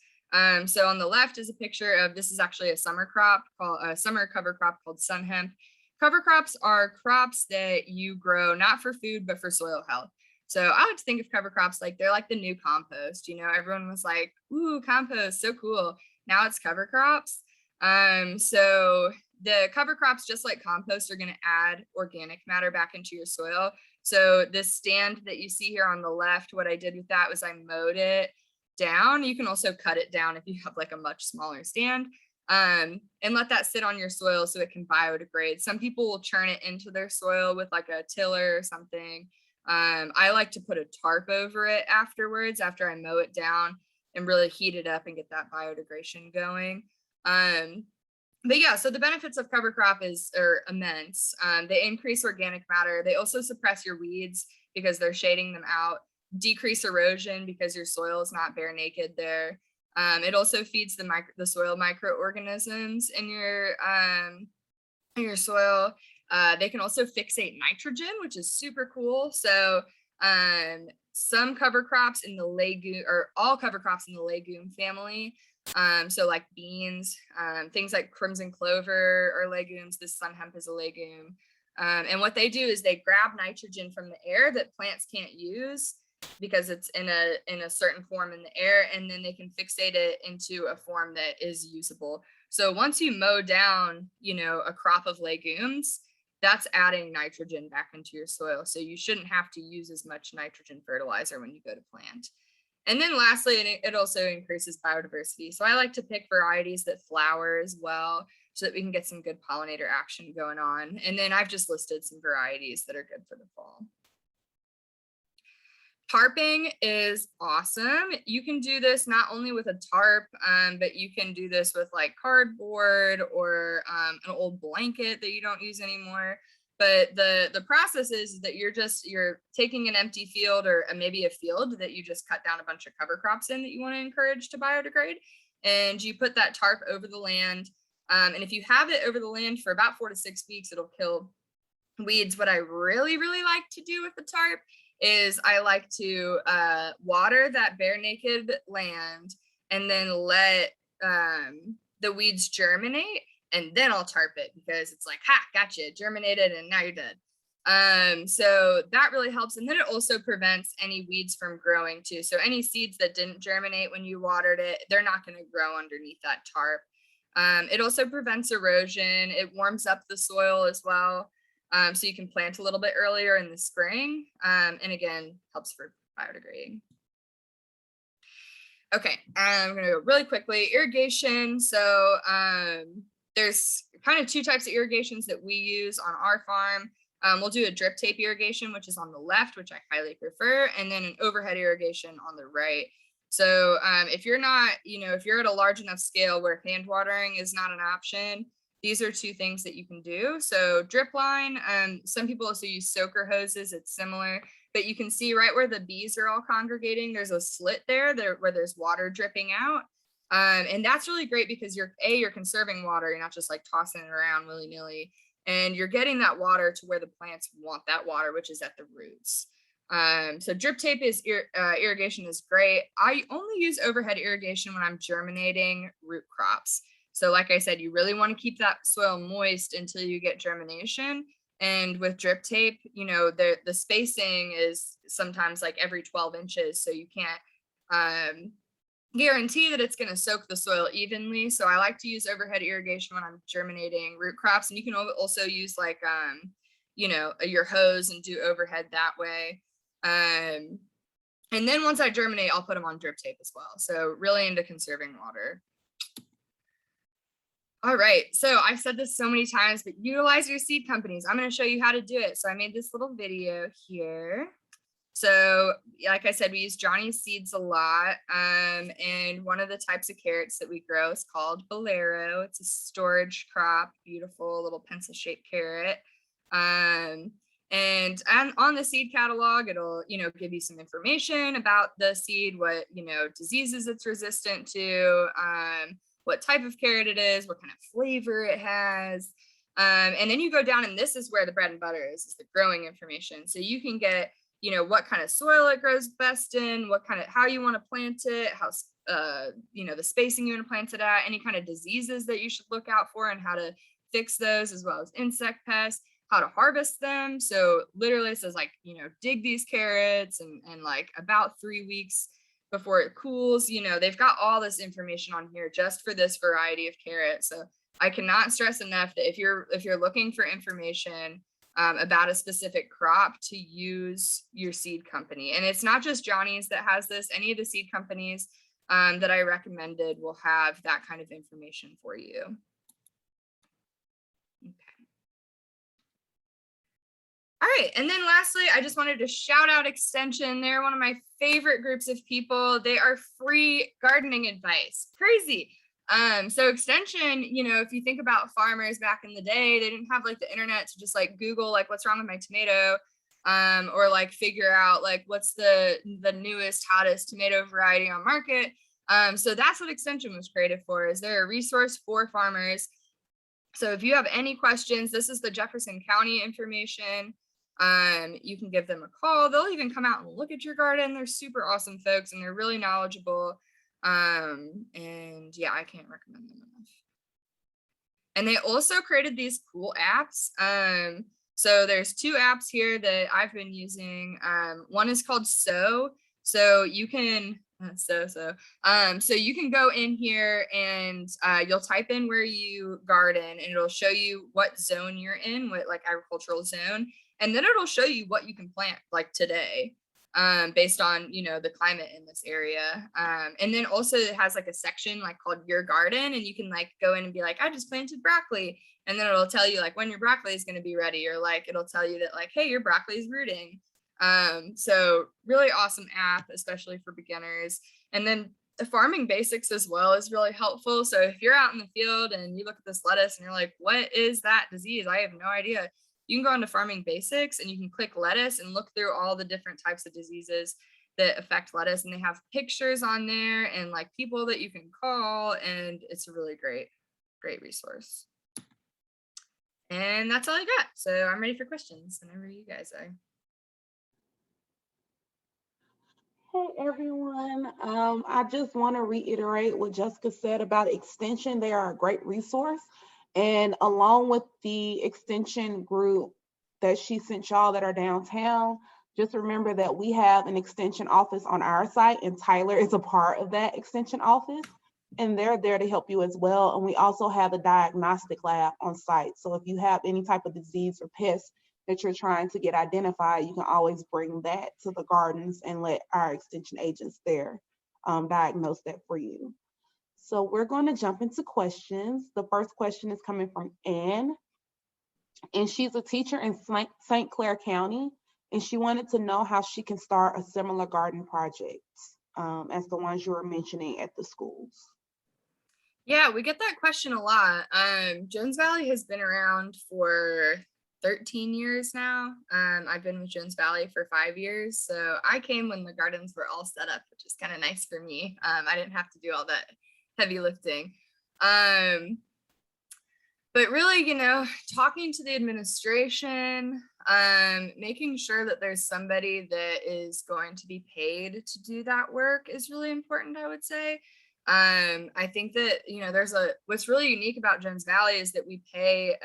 So on the left is a picture of, this is actually a summer crop called a summer cover crop called sun hemp. Cover crops are crops that you grow not for food, but for soil health. So I like to think of cover crops like they're like the new compost. Everyone was like, ooh, compost, so cool. Now it's cover crops. So the cover crops, just like compost, are going to add organic matter back into your soil. So this stand that you see here on the left, what I did with that was I mowed it down. You can also cut it down if you have like a much smaller stand, and let that sit on your soil so it can biodegrade. Some people will churn it into their soil with like a tiller or something. I like to put a tarp over it afterwards, after I mow it down, and really heat it up and get that biodegradation going. But yeah, so the benefits of cover crop are immense. They increase organic matter. They also suppress your weeds because they're shading them out, decrease erosion because your soil is not bare naked there. It also feeds the soil microorganisms in your soil. They can also fixate nitrogen, which is super cool. So some cover crops in the legume, or all cover crops in the legume family, so like beans, things like crimson clover or legumes. This sun hemp is a legume. And what they do is they grab nitrogen from the air that plants can't use because it's in a certain form in the air, and then they can fixate it into a form that is usable. So once you mow down, a crop of legumes, that's adding nitrogen back into your soil. So you shouldn't have to use as much nitrogen fertilizer when you go to plant. And then lastly, it also increases biodiversity. So I like to pick varieties that flower as well, so that we can get some good pollinator action going on. And then I've just listed some varieties that are good for the fall. Tarping is awesome. You can do this not only with a tarp, but you can do this with like cardboard or an old blanket that you don't use anymore. But the process is that you're taking an empty field, or maybe a field that you just cut down a bunch of cover crops in that you want to encourage to biodegrade, and you put that tarp over the land. And if you have it over the land for about 4 to 6 weeks, it'll kill weeds. What I really, really like to do with the tarp is I like to water that bare naked land, and then let the weeds germinate, and then I'll tarp it, because it's like, ha, gotcha, germinated, and now you're dead. So that really helps. And then it also prevents any weeds from growing too. So any seeds that didn't germinate when you watered it, they're not going to grow underneath that tarp. It also prevents erosion. It warms up the soil as well. So you can plant a little bit earlier in the spring, and again, helps for biodegrading. Okay, I'm gonna go really quickly. Irrigation. So there's kind of 2 types of irrigations that we use on our farm. We'll do a drip tape irrigation, which is on the left, which I highly prefer, and then an overhead irrigation on the right. So if you're not, if you're at a large enough scale where hand watering is not an option, these are 2 things that you can do. So drip line, some people also use soaker hoses. It's similar, but you can see right where the bees are all congregating, there's a slit there where there's water dripping out. And that's really great because you're conserving water. You're not just like tossing it around willy-nilly, and you're getting that water to where the plants want that water, which is at the roots. So drip tape irrigation is great. I only use overhead irrigation when I'm germinating root crops. So like I said, you really want to keep that soil moist until you get germination. And with drip tape, the spacing is sometimes like every 12 inches. So you can't guarantee that it's going to soak the soil evenly. So I like to use overhead irrigation when I'm germinating root crops. And you can also use like, your hose and do overhead that way. And then once I germinate, I'll put them on drip tape as well. So really into conserving water. All right, so I've said this so many times, but utilize your seed companies. I'm going to show you how to do it. So I made this little video here. So like I said, we use Johnny's seeds a lot. And one of the types of carrots that we grow is called Bolero. It's a storage crop, beautiful little pencil shaped carrot. And on the seed catalog, it'll, give you some information about the seed, what, diseases it's resistant to, what type of carrot it is, what kind of flavor it has. And then you go down, and this is where the bread and butter is the growing information. So you can get, what kind of soil it grows best in, how you want to plant it, how, the spacing you want to plant it at, any kind of diseases that you should look out for and how to fix those, as well as insect pests, how to harvest them. So literally it says dig these carrots and like about 3 weeks before it cools, they've got all this information on here just for this variety of carrot. So I cannot stress enough that if you're looking for information about a specific crop, to use your seed company. And it's not just Johnny's that has this. Any of the seed companies that I recommended will have that kind of information for you. Okay. All right, and then lastly, I just wanted to shout out Extension. They're one of my favorite groups of people. They are free gardening advice. Crazy. So Extension, if you think about farmers back in the day, they didn't have the internet to just Google what's wrong with my tomato, or figure out what's the newest, hottest tomato variety on market. So that's what Extension was created for. Is they're a resource for farmers. So if you have any questions, this is the Jefferson County information. You can give them a call. They'll even come out and look at your garden. They're super awesome folks, and they're really knowledgeable. And yeah, I can't recommend them enough. And they also created these cool apps. So there's 2 apps here that I've been using. One is called So you can so you can go in here and you'll type in where you garden, and it'll show you what zone you're in, what agricultural zone, and then it'll show you what you can plant today, based on the climate in this area. And then also it has a section called Your Garden, and you can go in and be I just planted broccoli, and then it'll tell you when your broccoli is going to be ready, or it'll tell you that hey, your broccoli is rooting. So really awesome app, especially for beginners. And then the Farming Basics as well is really helpful. So if you're out in the field and you look at this lettuce and you're what is that disease? I have no idea. You can go into Farming Basics and you can click lettuce and look through all the different types of diseases that affect lettuce. And they have pictures on there and people that you can call. And it's a really great resource. And that's all I got. So I'm ready for questions whenever you guys are. Hey everyone, I just want to reiterate what Jessica said about Extension. They are a great resource, and along with the Extension group that she sent y'all that are downtown, just remember that we have an Extension office on our site, and Tyler is a part of that Extension office, and they're there to help you as well. And we also have a diagnostic lab on site, so if you have any type of disease or pest that you're trying to get identified, you can always bring that to the gardens and let our extension agents there diagnose that for you. So we're going to jump into questions. The first question is coming from Anne, and she's a teacher in St. Clair County, and she wanted to know how she can start a similar garden project as the ones you were mentioning at the schools. Yeah, we get that question a lot. Jones Valley has been around for 13 years now. I've been with Jones Valley for 5 years. So I came when the gardens were all set up, which is kind of nice for me. I didn't have to do all that heavy lifting. But really, talking to the administration, making sure that there's somebody that is going to be paid to do that work is really important, I would say. I think that, what's really unique about Jones Valley is that we pay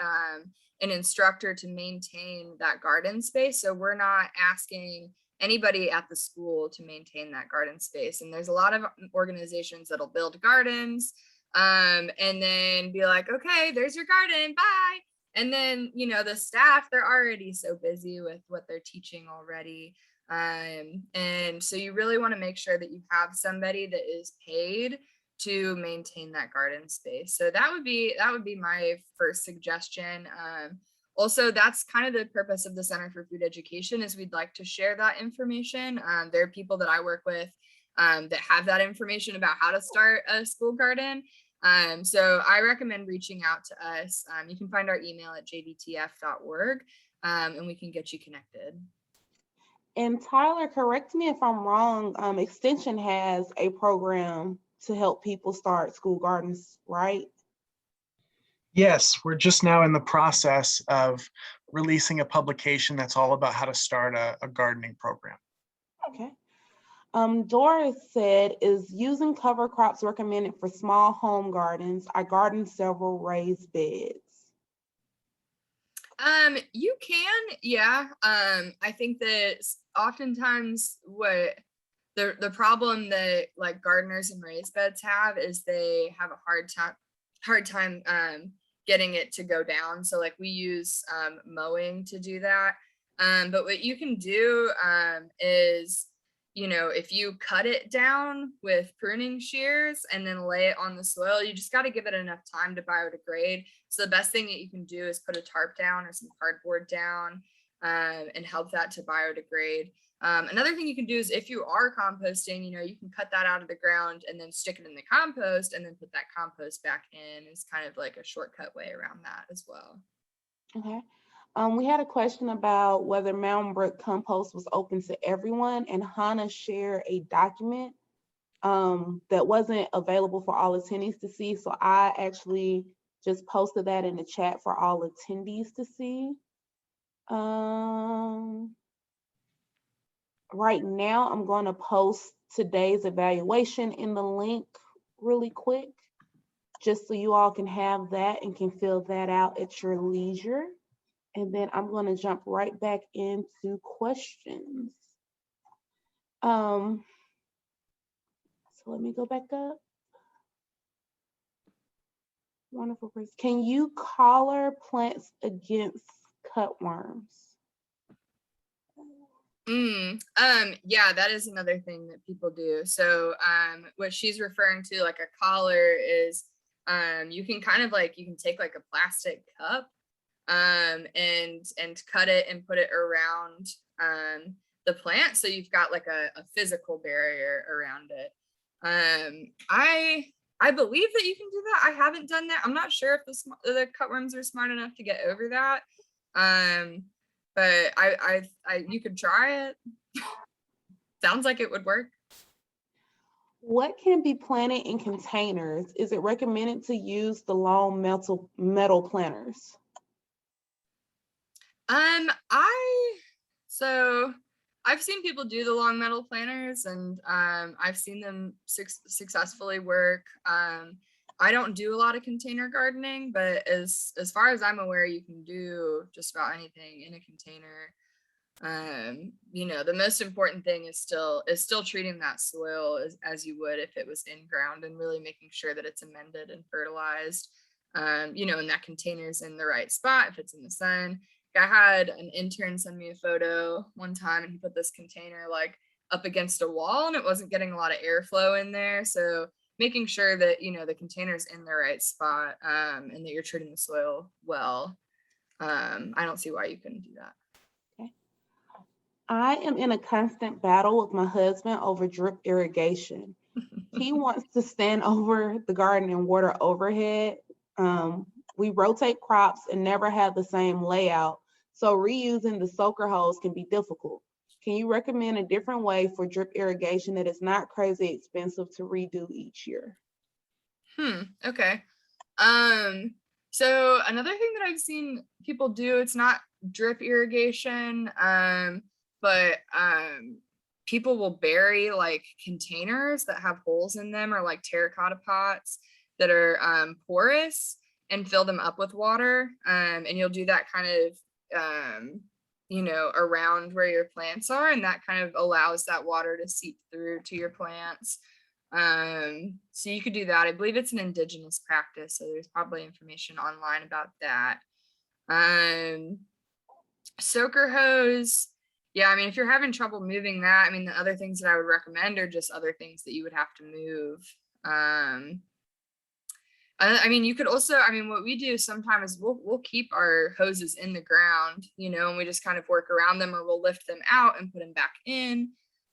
an instructor to maintain that garden space. So we're not asking anybody at the school to maintain that garden space. And there's a lot of organizations that'll build gardens and then be okay, there's your garden, bye. And then, the staff, they're already so busy with what they're teaching already. And so you really want to make sure that you have somebody that is paid to maintain that garden space. So that would be my first suggestion. Also, that's kind of the purpose of the Center for Food Education, is we'd like to share that information. There are people that I work with that have that information about how to start a school garden. So I recommend reaching out to us. You can find our email at jbtf.org, and we can get you connected. And Tyler, correct me if I'm wrong, Extension has a program to help people start school gardens, right? Yes, we're just now in the process of releasing a publication that's all about how to start a gardening program. Okay. Doris said, is using cover crops recommended for small home gardens? I garden several raised beds. You can, yeah. I think that oftentimes what the problem that like gardeners and raised beds have is they have a hard time getting it to go down. So like we use mowing to do that. But what you can do is, you know, if you cut it down with pruning shears and then lay it on the soil, you just got to give it enough time to biodegrade. So the best thing that you can do is put a tarp down or some cardboard down and help that to biodegrade. Another thing you can do is if you are composting, you know, you can cut that out of the ground and then stick it in the compost and then put that compost back in. Is kind of like a shortcut way around that as well. Okay. We had a question about whether Mountain Brook compost was open to everyone, and Hannah shared a document that wasn't available for all attendees to see. So I actually just posted that in the chat for all attendees to see. Right now, I'm going to post today's evaluation in the link really quick, just so you all can have that and can fill that out at your leisure. And then I'm going to jump right back into questions. So let me go back up. Wonderful. Can you collar plants against cutworms? Yeah, that is another thing that people do. So what she's referring to, like a collar, is you can kind of like, you can take like a plastic cup and cut it and put it around the plant, so you've got like a physical barrier around it. I believe that you can do that. I haven't done that. I'm not sure if the cutworms are smart enough to get over that. But you could try it. Sounds like it would work. What can be planted in containers? Is it recommended to use the long metal planters? I've seen people do the long metal planters, and I've seen them successfully work. I don't do a lot of container gardening, but as far as I'm aware, you can do just about anything in a container. You know, the most important thing is still treating that soil as you would if it was in ground, and really making sure that it's amended and fertilized. You know, and that container's in the right spot. If it's in the sun, I had an intern send me a photo one time, and he put this container like up against a wall, and it wasn't getting a lot of airflow in there. So making sure that, you know, the container's in the right spot, and that you're treating the soil well. I don't see why you couldn't do that. Okay. I am in a constant battle with my husband over drip irrigation. He wants to stand over the garden and water overhead. We rotate crops and never have the same layout, so reusing the soaker hose can be difficult. Can you recommend a different way for drip irrigation that is not crazy expensive to redo each year? Okay. So another thing that I've seen people do, it's not drip irrigation, but people will bury like containers that have holes in them, or like terracotta pots that are porous, and fill them up with water. And you'll do that kind of, you know, around where your plants are, and that kind of allows that water to seep through to your plants. So you could do that. I believe it's an indigenous practice, so there's probably information online about that. Soaker hose, yeah, I mean, if you're having trouble moving that, I mean, the other things that I would recommend are just other things that you would have to move. I mean, you could also, I mean, what we do sometimes is we'll keep our hoses in the ground, you know, and we just kind of work around them, or we'll lift them out and put them back in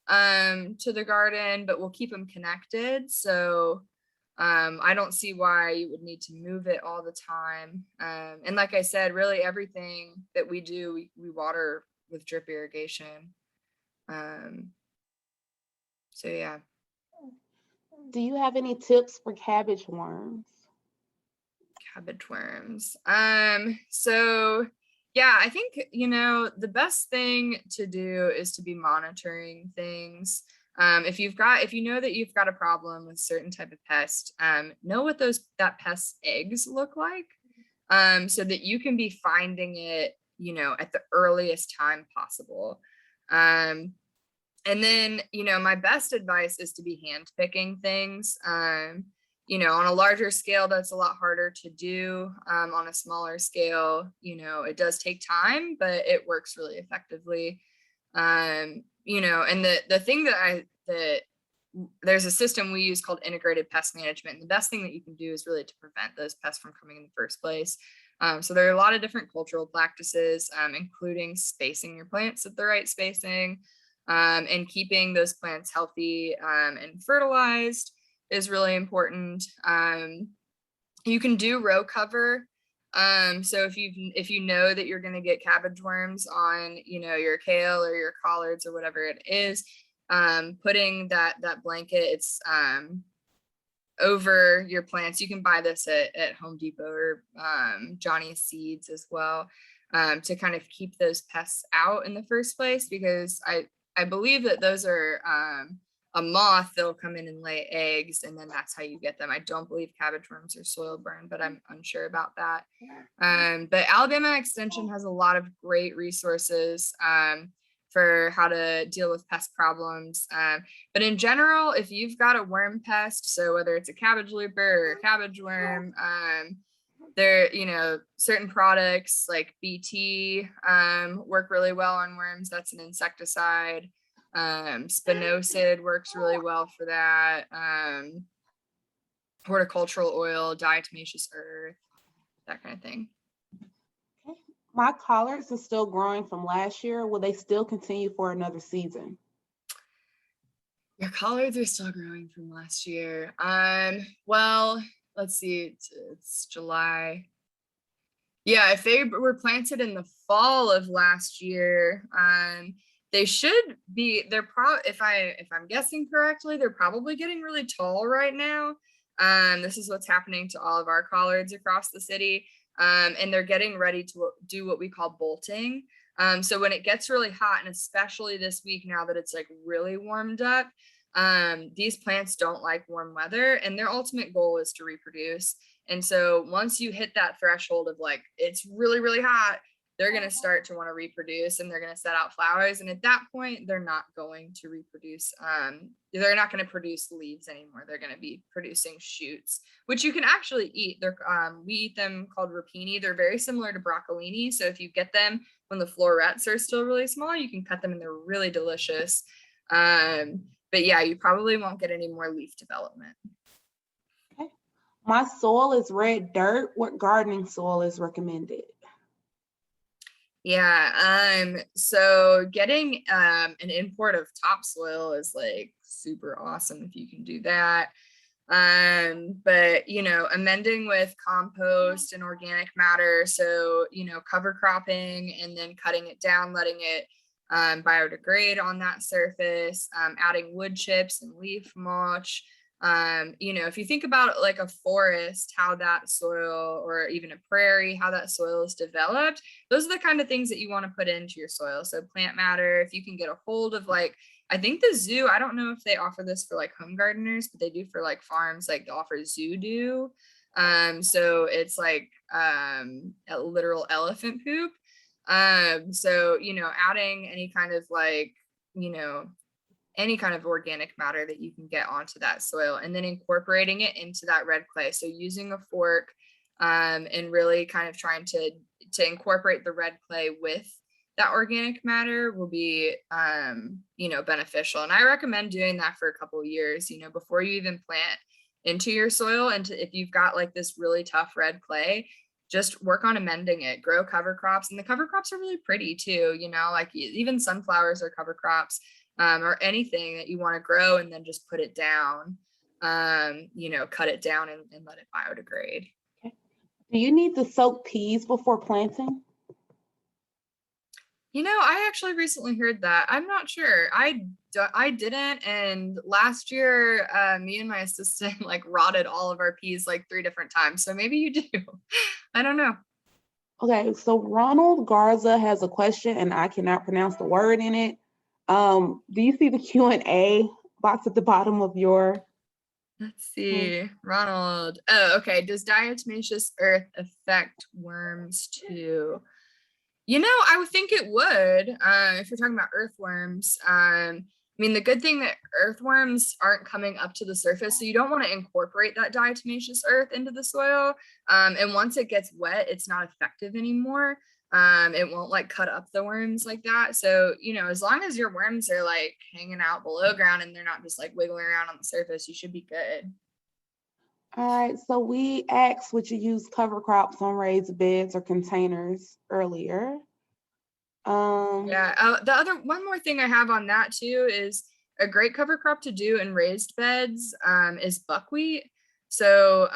to the garden, but we'll keep them connected. So I don't see why you would need to move it all the time. And like I said, really everything that we do, we water with drip irrigation. So yeah. Do you have any tips for cabbage worms? Cabbage worms. So yeah, I think, you know, the best thing to do is to be monitoring things. If you know that you've got a problem with certain type of pest, know what that pest's eggs look like, so that you can be finding it, you know, at the earliest time possible. And then, you know, my best advice is to be hand picking things. You know, on a larger scale, that's a lot harder to do. On a smaller scale, you know, it does take time, but it works really effectively. You know, and the thing that there's a system we use called integrated pest management. And the best thing that you can do is really to prevent those pests from coming in the first place. So there are a lot of different cultural practices, including spacing your plants at the right spacing, and keeping those plants healthy and fertilized is really important. You can do row cover. So if you know that you're going to get cabbage worms on, you know, your kale or your collards or whatever it is, putting that blanket, it's over your plants. You can buy this at Home Depot or Johnny's Seeds as well, to kind of keep those pests out in the first place, because I believe that those are a moth that'll come in and lay eggs, and then that's how you get them. I don't believe cabbage worms are soil burn, but I'm unsure about that. But Alabama Extension has a lot of great resources for how to deal with pest problems. But in general, if you've got a worm pest, so whether it's a cabbage looper or a cabbage worm, there, you know, certain products like BT work really well on worms. That's an insecticide. Spinosad works really well for that. Horticultural oil, diatomaceous earth, that kind of thing. Okay. My collards are still growing from last year. Will they still continue for another season? Your collards are still growing from last year. Well, let's see, it's July. Yeah, if they were planted in the fall of last year, they should be, if I'm guessing correctly, they're probably getting really tall right now. This is what's happening to all of our collards across the city. And they're getting ready to do what we call bolting. So when it gets really hot, and especially this week now that it's like really warmed up, these plants don't like warm weather, and their ultimate goal is to reproduce. And so once you hit that threshold of like, it's really, really hot, they're going to start to want to reproduce, and they're going to set out flowers. And at that point, they're not going to reproduce. They're not going to produce leaves anymore. They're going to be producing shoots, which you can actually eat. We eat them called rapini. They're very similar to broccolini. So if you get them when the florets are still really small, you can cut them and they're really delicious. But yeah, you probably won't get any more leaf development. Okay. My soil is red dirt. What gardening soil is recommended? Yeah, so getting an import of topsoil is like super awesome if you can do that. But you know, amending with compost and organic matter, so you know, cover cropping and then cutting it down, letting it biodegrade on that surface, adding wood chips and leaf mulch. You know, if you think about it like a forest, how that soil, or even a prairie, how that soil is developed, those are the kind of things that you want to put into your soil. So plant matter, if you can get a hold of, like, I think the zoo, I don't know if they offer this for like home gardeners, but they do for like farms, like they offer zoo dew. So it's like a literal elephant poop. So, you know, adding any kind of like, you know, any kind of organic matter that you can get onto that soil, and then incorporating it into that red clay. So using a fork and really kind of trying to incorporate the red clay with that organic matter will be, you know, beneficial. And I recommend doing that for a couple of years, you know, before you even plant into your soil. And if you've got like this really tough red clay, just work on amending it, grow cover crops. And the cover crops are really pretty too, you know, like even sunflowers are cover crops, or anything that you want to grow, and then just put it down, you know, cut it down and let it biodegrade. Okay. Do you need to soak peas before planting? You know, I actually recently heard that. I'm not sure. I didn't. And last year, me and my assistant like rotted all of our peas like 3 different times. So maybe you do. I don't know. Okay, so Ronald Garza has a question, and I cannot pronounce the word in it. Do you see the Q&A box at the bottom of your? Let's see, Ronald. Oh, okay. Does diatomaceous earth affect worms too? You know, I would think it would, if you're talking about earthworms. I mean, the good thing that earthworms aren't coming up to the surface, so you don't want to incorporate that diatomaceous earth into the soil. And once it gets wet, it's not effective anymore. It won't like cut up the worms like that. So, you know, as long as your worms are like hanging out below ground and they're not just like wiggling around on the surface, you should be good. All right, so we asked would you use cover crops on raised beds or containers earlier. Yeah, the other one more thing I have on that too is a great cover crop to do in raised beds is buckwheat. So,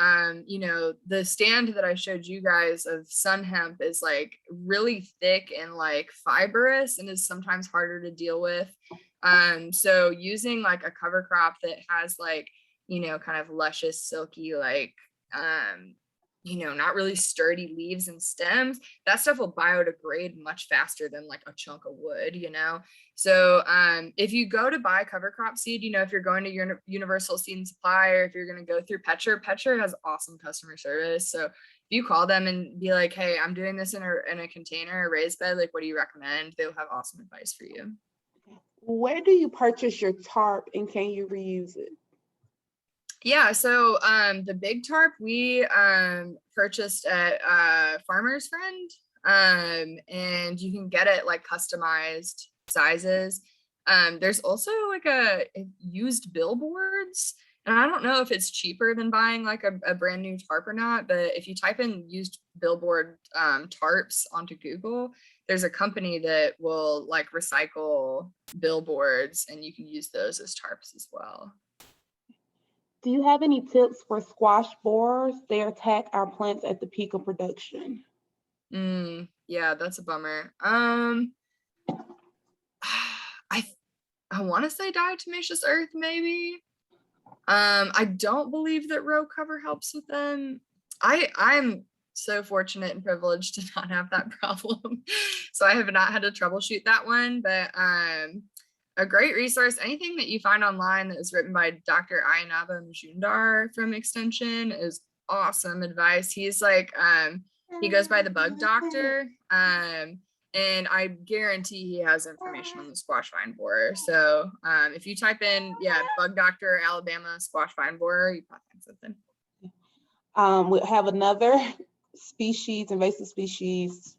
you know, the stand that I showed you guys of sun hemp is like really thick and like fibrous and is sometimes harder to deal with. So using like a cover crop that has like, you know, kind of luscious, silky, like, you know, not really sturdy leaves and stems, that stuff will biodegrade much faster than like a chunk of wood, you know? So if you go to buy cover crop seed, you know, if you're going to your Universal Seed and Supply, or if you're going to go through Petra has awesome customer service. So if you call them and be like, hey, I'm doing this in a container, a raised bed, like, what do you recommend? They'll have awesome advice for you. Where do you purchase your tarp, and can you reuse it? Yeah, so the big tarp we purchased at Farmer's Friend, and you can get it like customized sizes. There's also like a used billboards, and I don't know if it's cheaper than buying like a brand new tarp or not, but if you type in used billboard tarps onto Google, there's a company that will like recycle billboards, and you can use those as tarps as well. Do you have any tips for squash borers? They attack our plants at the peak of production. Yeah, that's a bummer. I want to say diatomaceous earth, maybe. I don't believe that row cover helps with them. I'm so fortunate and privileged to not have that problem, so I have not had to troubleshoot that one. But a great resource, anything that you find online that is written by Dr. Ayanaba Majumdar from Extension is awesome advice. He's like, he goes by the bug doctor, and I guarantee he has information on the squash vine borer. So if you type in, bug doctor, Alabama squash vine borer, you probably find something. We have another invasive species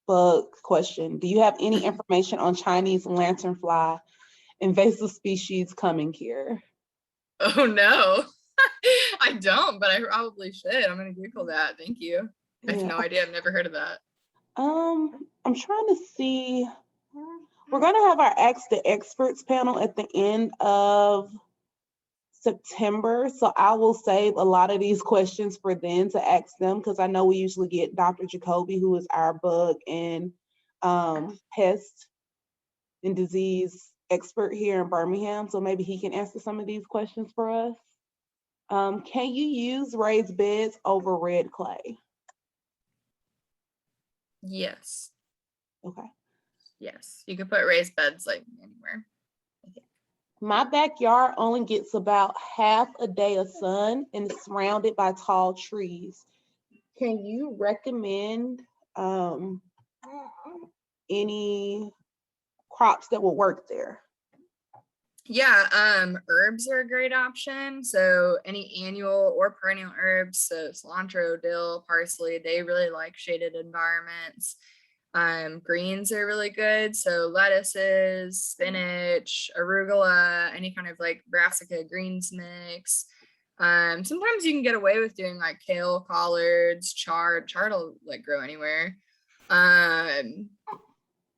bug question. Do you have any information on Chinese lanternfly invasive species coming here? Oh no, I don't, but I probably should. I'm gonna Google that. Thank you. I have no idea. I've never heard of that. I'm trying to see. We're gonna have our Ask the Experts panel at the end of September, so I will save a lot of these questions for then to ask them, because I know we usually get Dr. Jacoby, who is our bug and pest and disease expert here in Birmingham, so maybe he can answer some of these questions for us. Can you use raised beds over red clay? Yes. Okay. Yes, you could put raised beds like anywhere. My backyard only gets about half a day of sun and is surrounded by tall trees. Can you recommend any crops that will work there? Yeah, herbs are a great option. So any annual or perennial herbs, so cilantro, dill, parsley, they really like shaded environments. Greens are really good. So lettuces, spinach, arugula, any kind of like brassica greens mix. Sometimes you can get away with doing like kale, collards, chard will like grow anywhere.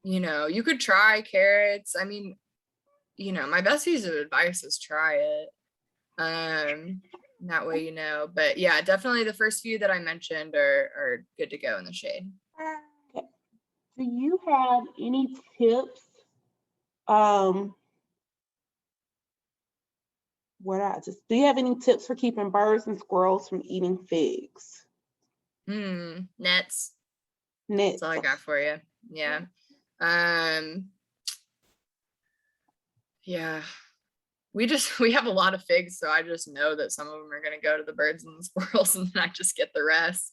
You know, you could try carrots. I mean, you know, my best piece of advice is try it. That way, you know, but yeah, definitely the first few that I mentioned are good to go in the shade. Okay. Do you have any tips? Do you have any tips for keeping birds and squirrels from eating figs? Nets. Nets. That's all I got for you. Yeah. Yeah. We have a lot of figs, so I just know that some of them are going to go to the birds and the squirrels, and then I just get the rest.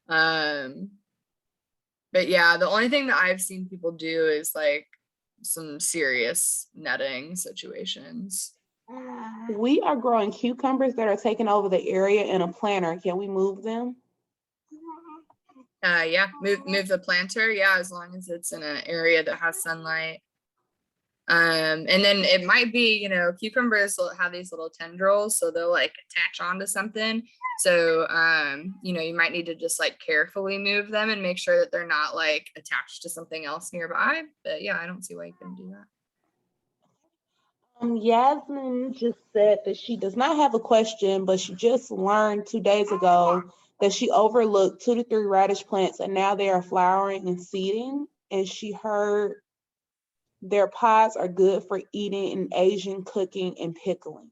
But yeah, the only thing that I've seen people do is like some serious netting situations. We are growing cucumbers that are taking over the area in a planter. Can we move them? Yeah, move the planter. Yeah, as long as it's in an area that has sunlight. And then it might be, you know, cucumbers will have these little tendrils, so they'll like attach onto something. So, you know, you might need to just like carefully move them and make sure that they're not like attached to something else nearby. But yeah, I don't see why you couldn't do that. Yasmin just said that she does not have a question, but she just learned 2 days ago that she overlooked 2 to 3 radish plants and now they are flowering and seeding. And she heard their pods are good for eating in Asian cooking and pickling.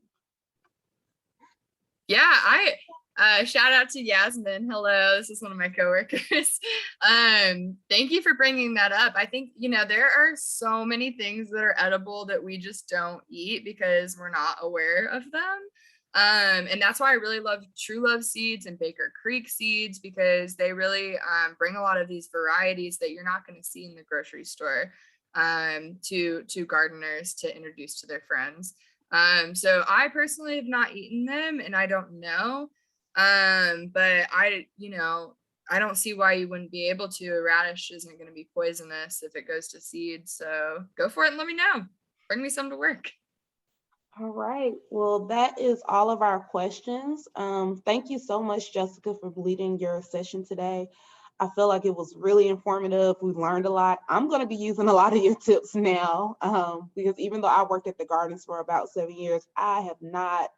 Yeah, shout out to Yasmin. Hello, this is one of my coworkers. Thank you for bringing that up. I think, you know, there are so many things that are edible that we just don't eat because we're not aware of them. And that's why I really love True Love seeds and Baker Creek seeds, because they really bring a lot of these varieties that you're not going to see in the grocery store to gardeners to introduce to their friends. So I personally have not eaten them and I don't know. But you know, I don't see why you wouldn't be able to. A radish isn't going to be poisonous if it goes to seeds. So go for it and let me know. Bring me some to work. All right. Well, that is all of our questions. Thank you so much, Jessica, for leading your session today. I feel like it was really informative. We learned a lot. I'm going to be using a lot of your tips now because even though I worked at the gardens for about 7 years, I have not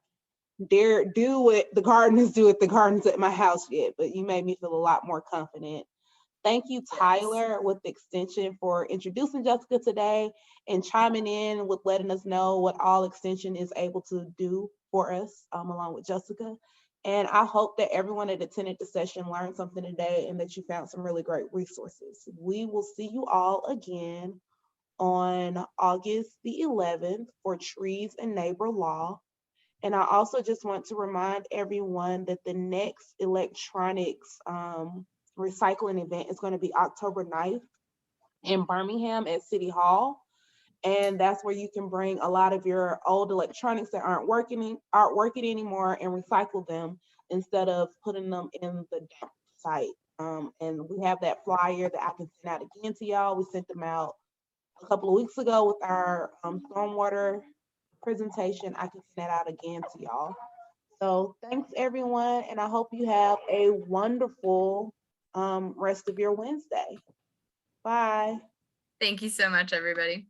dared do what the gardeners do at the gardens at my house yet, but you made me feel a lot more confident. Thank you, Tyler, with the extension for introducing Jessica today and chiming in with letting us know what all extension is able to do for us along with Jessica. And I hope that everyone that attended the session learned something today and that you found some really great resources. We will see you all again on August the 11th for Trees and Neighbor Law. And I also just want to remind everyone that the next electronics recycling event is going to be October 9th in Birmingham at City Hall. And that's where you can bring a lot of your old electronics that aren't working anymore and recycle them instead of putting them in the dump site. And we have that flyer that I can send out again to y'all. We sent them out a couple of weeks ago with our stormwater presentation. I can send that out again to y'all. So thanks everyone, and I hope you have a wonderful rest of your Wednesday. Bye. Thank you so much, everybody.